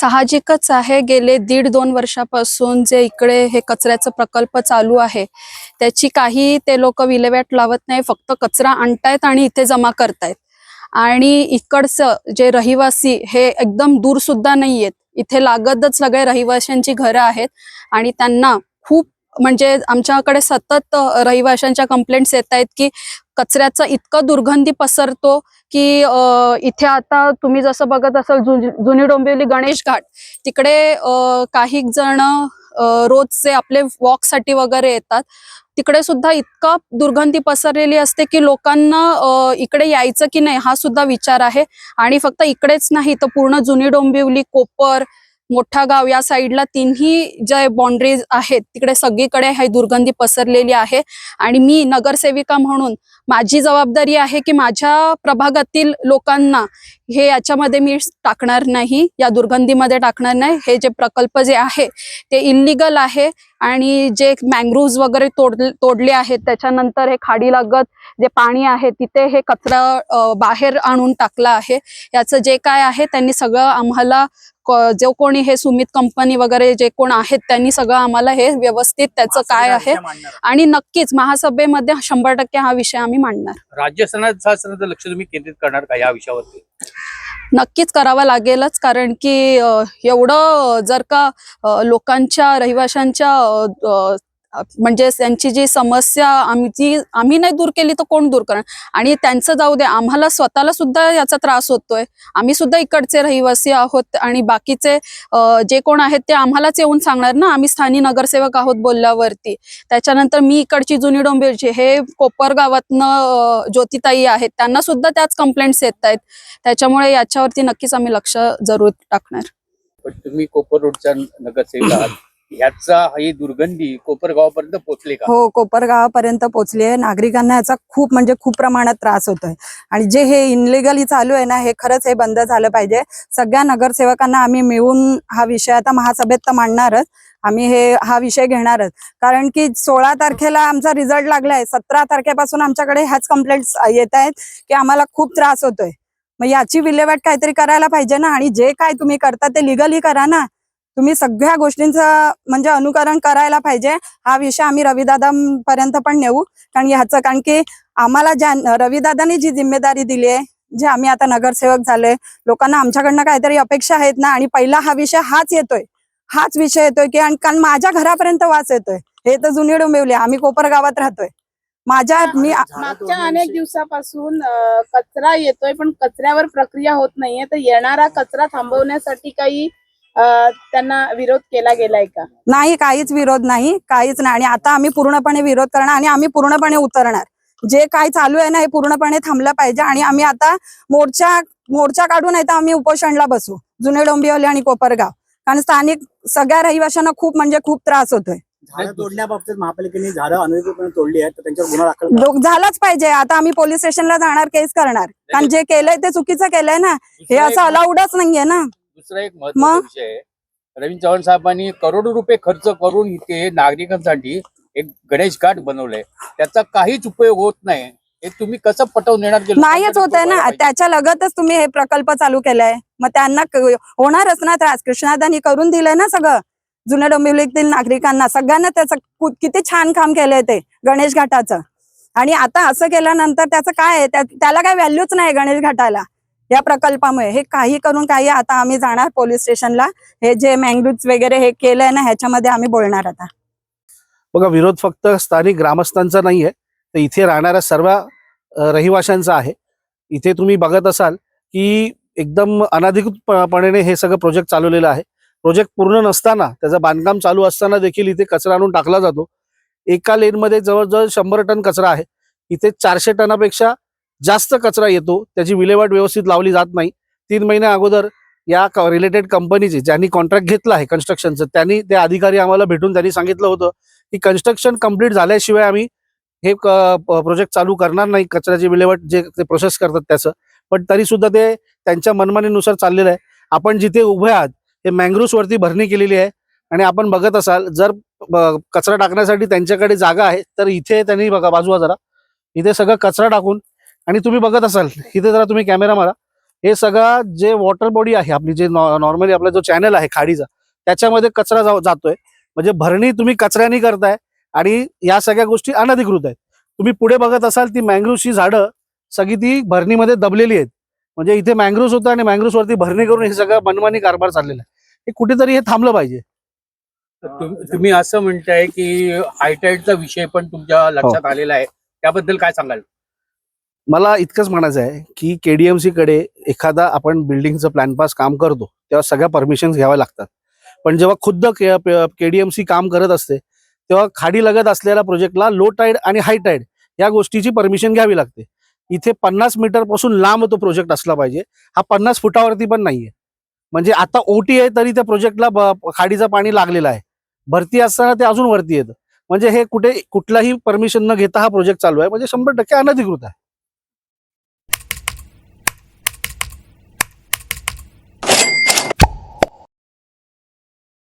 साहजिकच आहे, गेले 1.5-2 वर्षापासून जे इकडे हे कचऱ्याचा प्रकल्प चालू आहे त्याची काही ते लोक विल्हेवाट लावत नाही, फक्त कचरा आणतायत आणि इथे जमा करतायत. आणि इकडचं जे रहिवासी हे एकदम दूर सुद्धा नाहीयेत, इथे लागतच सगळे रहिवाशांची घरं आहेत आणि त्यांना खूप म्हणजे आमच्याकडे सतत रहिवाशांच्या कंप्लेंट्स येत आहेत की कचऱ्याचा इतका दुर्गंधी पसरतो की इथे आता तुम्ही जसं बघत असाल जुनी डोंबिवली गणेश घाट तिकडे काही जण रोजचे आपले वॉकसाठी वगैरे येतात, तिकडे सुद्धा इतका दुर्गंधी पसरलेली असते की लोकांना इकडे यायचं की नाही हा सुद्धा विचार आहे. आणि फक्त इकडेच नाही तर पूर्ण जुनी डोंबिवली, कोपर, मोठा गाव या साईडला तिन्ही जे बाउंड्रीज आहेत तिकडे सगळीकडे ही दुर्गंधी पसरलेली आहे. आणि मी नगरसेविका म्हणून माझी जबाबदारी आहे की माझ्या प्रभागातील लोकांना हे याच्यामध्ये मी टाकणार नाही, या दुर्गंधीमध्ये टाकणार नाही. हे जे प्रकल्प जे आहे ते इल्लीगल आहे आणि जे मँग्रोव्ज वगैरे तोडले आहेत, त्याच्यानंतर हे खाडी लागत जे पाणी आहे तिथे हे कचरा बाहेर आणून टाकला आहे. याचं जे काय आहे त्यांनी सगळं आम्हाला, जो कोणी हे सुमित कंपनी वगैरे जे कोण आहेत त्यांनी सगळं आम्हाला हे व्यवस्थित त्याचं काय आहे आणि नक्कीच महासभेमध्ये 100% हा विषय आम्ही मांडणार. राज्य शासनाचं लक्ष तुम्ही केंद्रित करणार का या विषयावरती? नक्कीच करावं लागेलच, कारण की एवढं जर का लोकांच्या रहिवाशांच्या म्हणजे त्यांची जी समस्या आम्ही नाही दूर केली तर कोण दूर करणार. आणि त्यांचं जाऊ दे, आम्हाला स्वतःला सुद्धा याचा त्रास होतोय, आम्ही सुद्धा इकडचे रहिवासी आहोत आणि बाकीचे जे कोण आहेत ते आम्हालाच येऊन सांगणार ना, आम्ही स्थानिक नगरसेवक आहोत बोलल्यावरती. त्याच्यानंतर मी इकडची जुनी डोंबिवलीची, हे कोपर गावातनं ज्योतिताई आहेत, त्यांना सुद्धा त्याच कंप्लेंट्स येत आहेत. त्याच्यामुळे याच्यावरती नक्कीच आम्ही लक्ष जरूर टाकणार. पण तुम्ही कोपर रोडच्या नगरसेविका आहात, याचा ही दुर्गंधी कोपर गावापर्यंत पोहोचली का? हो, कोपर गावापर्यंत पोहोचली आहे. नागरिकांना याचा खूप म्हणजे खूप प्रमाणात त्रास होतोय आणि जे हे इनलिगली चालू आहे ना, हे खरंच हे बंद झालं पाहिजे. सगळ्या नगरसेवकांना आम्ही मिळून हा विषय आता महासभेत तर मांडणारच, आम्ही हा विषय घेणारच. कारण की 16 तारखेला आमचा रिझल्ट लागलाय, 17 तारखेपासून आमच्याकडे ह्याच कंप्लेंट्स येत आहेत की आम्हाला खूप त्रास होतोय. मग याची विल्हेवाट काहीतरी करायला पाहिजे ना. आणि जे काय तुम्ही करता ते लिगली करा ना, तुम्ही सगळ्या गोष्टींचं म्हणजे अनुकरण करायला पाहिजे. हा विषय आम्ही रविदादांपर्यंत पण नेऊ, कारण की आम्हाला ज्या रविदादांनी जी जिम्मेदारी दिली आहे, जे आम्ही आता नगरसेवक झाले, लोकांना आमच्याकडनं काहीतरी अपेक्षा आहेत ना. आणि पहिला हा विषय हाच विषय येतोय की कारण माझ्या घरापर्यंत वास येतोय. हे तर जुनी डोंबिवली, आम्ही कोपर गावात राहतोय. मागच्या अनेक दिवसापासून कचरा येतोय पण कचऱ्यावर प्रक्रिया होत नाहीये, तर येणारा कचरा थांबवण्यासाठी काही त्यांना विरोध केला गेलाय का? नाही, काहीच विरोध नाही, काहीच नाही. आणि आता आम्ही पूर्णपणे विरोध करणार आणि आम्ही पूर्णपणे उतरणार. जे काय चालू आहे ना हे पूर्णपणे थांबलं पाहिजे. आणि आम्ही आता मोर्चा काढून आहे तर आम्ही उपोषणला बसू, जुने डोंबिवली आणि कोपरगाव. कारण स्थानिक सगळ्या रहिवाशांना खूप त्रास होतोय. झाडं तोडण्याबाबतीत महापालिकेने झाडं अनधिकृतपणे तोडली आहेत तर त्यांच्यावर गुन्हा दाखल झालाच पाहिजे. आता आम्ही पोलीस स्टेशनला जाणार, केस करणार. कारण जे केलंय ते चुकीचं केलंय ना, हे असं अलाउडच नाहीये ना. दुसरा एक महत्त्वाचा विषय आहे, रवींद्र चव्हाण साहेबांनी करोडो रुपये खर्च करून इथे नागरिकांसाठी एक गणेश घाट बनवलंय, त्याचा काहीच उपयोग होत नाही. हे तुम्ही कसं पटवून येणार? नाहीच होत आहे ना, त्याच्या लगतच तुम्ही हे प्रकल्प चालू केलाय, मग त्यांना होणारच ना त्रास. कृष्णादानी करून दिलंय ना सगळं, जुन्या डोंबिवलीतील नागरिकांना सगळ्यांना त्याचं किती छान काम केलंय ते गणेश घाटाचं. आणि आता असं केल्यानंतर त्याचं काय आहे, त्याला काय व्हॅल्यूच नाही गणेश घाटाला या प्रकल्पामुळे. हे काही करून काही आता आम्ही जाणार पोलीस स्टेशनला. हे जे मँग्रोव्ज वगैरे हे केलंय ना, ह्याच्यामध्ये आम्ही बोलणार आता. बघा, विरोध फक्त स्थानिक ग्रामस्थांचा नाहीये, तर इथे राहणाऱ्या सर्व रहिवाशांचा आहे. इथे तुम्ही बघत असाल की एकदम अनधिकृतपणे हे सगळं प्रोजेक्ट चालवलेलं आहे. प्रोजेक्ट पूर्ण नसताना, त्याचं बांधकाम चालू असताना देखील इथे कचरा आणून टाकला जातो. एका लेनमध्ये जवळजवळ 100 टन कचरा आहे. इथे 400 टनापेक्षा जास्त कचरा येतो, त्याची विल्हेवाट व्यवस्थित लावली जात नाही. 3 महिन्या अगोदर या रिलेटेड कंपनीचे ज्यांनी कॉन्ट्रॅक्ट घेतलं आहे कन्स्ट्रक्शनचं, त्यांनी ते अधिकारी आम्हाला भेटून त्यांनी सांगितलं होतं की कन्स्ट्रक्शन कंप्लीट झाल्याशिवाय आम्ही हे प्रोजेक्ट चालू करणार नाही, कचऱ्याची विल्हेवाट जे ते प्रोसेस करतात त्याचं. पण तरी सुद्धा ते त्यांच्या मनमानीनुसार चाललेलं आहे. आपण जिथे उभे आहात हे मँग्रोव्ज वरती भरणी केलेली आहे. आणि आपण बघत असाल, जर कचरा टाकण्यासाठी त्यांच्याकडे जागा आहे तर इथे त्यांनी बघा, बाजूला जरा, इथे सगळं कचरा टाकून, आणि तुम्ही बघत असाल इथे जरा तुम्ही कॅमेरा मारा, हे सगळा जे वॉटर बॉडी आहे आपली, जे नॉर्मली आपला जो चॅनल आहे खाडीचा, त्याच्यामध्ये कचरा जातोय. म्हणजे भरणी तुम्ही कचऱ्याने करताय आणि या सगळ्या गोष्टी अनधिकृत आहेत. तुम्ही पुढे बघत असाल ती मँग्रोव्हची झाडं सगळी ती भरणीमध्ये दबलेली आहेत. म्हणजे इथे मँग्रोव्ह होतं आणि मँग्रोव्ह वरती भरणी करून हे सगळं मनमानी कारभार चाललेला आहे. हे कुठेतरी हे थांबलं पाहिजे. तुम्ही असं म्हणताय की हायटाईडचा विषय पण तुमच्या लक्षात आलेला आहे, त्याबद्दल काय सांगाल? मला इतकंच म्हणायचं आहे की केडीएमसी कडे एखादा आपण बिल्डिंगचं प्लॅन पास काम करतो तेव्हा सगळ्या परमिशन घ्याव्या लागतात. पण जेव्हा खुद्द केडीएमसी काम करत असते तेव्हा खाडी लगत असलेल्या प्रोजेक्टला लो टाईड आणि हाय टाईड या गोष्टीची परमिशन घ्यावी लागते. इथे 50 मीटर पासून लांब तो प्रोजेक्ट असला पाहिजे. हा 50 फुटावरती पण नाहीये. म्हणजे आता ओटी आहे तरी त्या प्रोजेक्टला खाडीचं पाणी लागलेलं आहे. भरती असताना ते अजून वरती येतं. म्हणजे हे कुठलाही परमिशन न घेता हा प्रोजेक्ट चालू आहे. म्हणजे 100% अनधिकृत आहे.